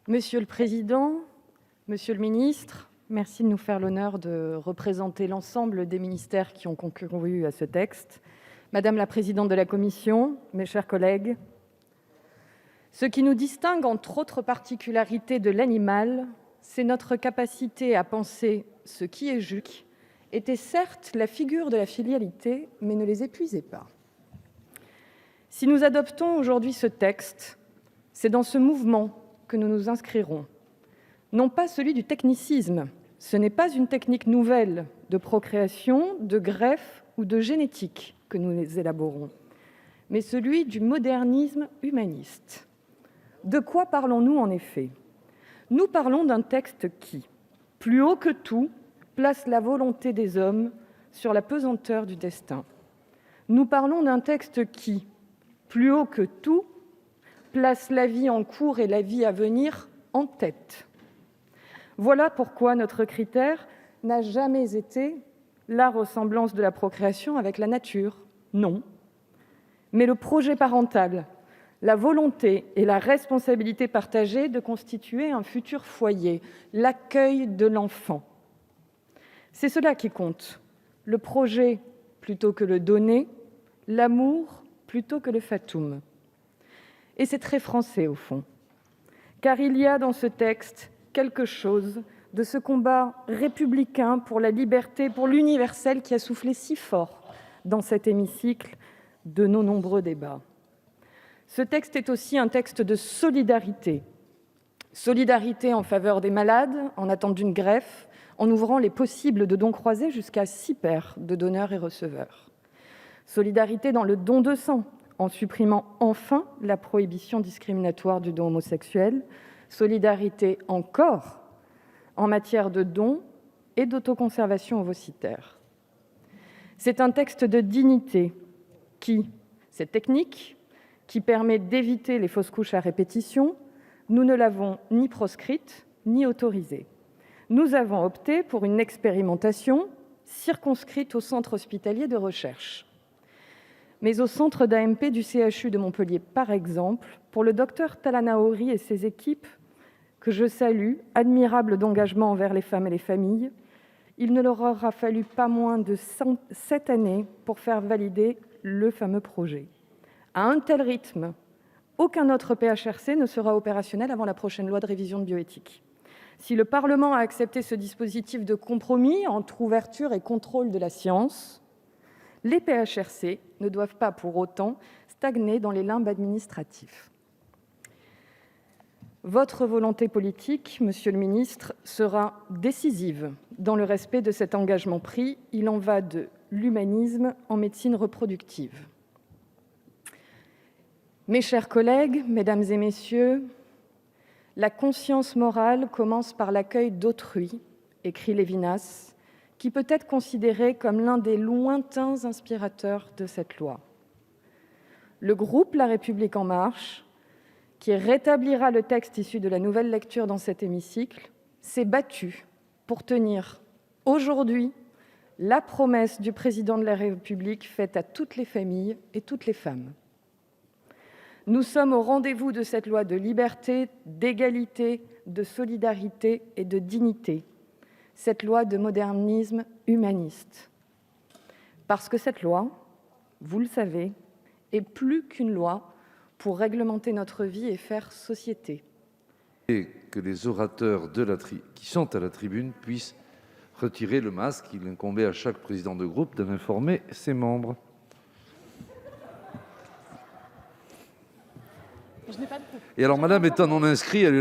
Monsieur le président, monsieur le ministre, merci de nous faire l'honneur de représenter l'ensemble des ministères qui ont concouru à ce texte. Madame la présidente de la commission, mes chers collègues, ce qui nous distingue, entre autres particularités de l'animal, c'est notre capacité à penser ce qui est juste, était certes la figure de la filialité, mais ne les épuisez pas. Si nous adoptons aujourd'hui ce texte, c'est dans ce mouvement que nous nous inscrirons. Non pas celui du technicisme, ce n'est pas une technique nouvelle de procréation, de greffe ou de génétique que nous élaborons, mais celui du modernisme humaniste. De quoi parlons-nous en effet ? Nous parlons d'un texte qui, plus haut que tout, place la volonté des hommes sur la pesanteur du destin. Nous parlons d'un texte qui, plus haut que tout, place la vie en cours et la vie à venir en tête. Voilà pourquoi notre critère n'a jamais été la ressemblance de la procréation avec la nature, non, mais le projet parental, la volonté et la responsabilité partagée de constituer un futur foyer, l'accueil de l'enfant. C'est cela qui compte, le projet plutôt que le donner, l'amour plutôt que le fatum. Et c'est très français au fond, car il y a dans ce texte quelque chose de ce combat républicain pour la liberté, pour l'universel qui a soufflé si fort dans cet hémicycle de nos nombreux débats. Ce texte est aussi un texte de solidarité. Solidarité en faveur des malades, en attente d'une greffe, en ouvrant les possibles de dons croisés jusqu'à 6 paires de donneurs et receveurs. Solidarité dans le don de sang, en supprimant enfin la prohibition discriminatoire du don homosexuel. Solidarité encore en matière de dons et d'autoconservation ovocytaire. C'est un texte de dignité qui, cette technique, qui permet d'éviter les fausses couches à répétition, nous ne l'avons ni proscrite ni autorisée. Nous avons opté pour une expérimentation circonscrite au centre hospitalier de recherche. Mais au centre d'AMP du CHU de Montpellier, par exemple, pour le docteur Talanaori et ses équipes, que je salue, admirables d'engagement envers les femmes et les familles, il ne leur aura fallu pas moins de 7 années pour faire valider le fameux projet. À un tel rythme, aucun autre PHRC ne sera opérationnel avant la prochaine loi de révision de bioéthique. Si le Parlement a accepté ce dispositif de compromis entre ouverture et contrôle de la science, les PHRC ne doivent pas pour autant stagner dans les limbes administratifs. Votre volonté politique, monsieur le ministre, sera décisive dans le respect de cet engagement pris. Il en va de l'humanisme en médecine reproductive. Mes chers collègues, mesdames et messieurs, la conscience morale commence par l'accueil d'autrui, écrit Lévinas, qui peut être considéré comme l'un des lointains inspirateurs de cette loi. Le groupe La République En Marche, qui rétablira le texte issu de la nouvelle lecture dans cet hémicycle, s'est battu pour tenir aujourd'hui la promesse du président de la République faite à toutes les familles et toutes les femmes. Nous sommes au rendez-vous de cette loi de liberté, d'égalité, de solidarité et de dignité, cette loi de modernisme humaniste. Parce que cette loi, vous le savez, est plus qu'une loi pour réglementer notre vie et faire société. Et que les orateurs qui sont à la tribune puissent retirer le masque. Il incombait à chaque président de groupe d'en informer ses membres. Et alors, madame étant non inscrite, elle est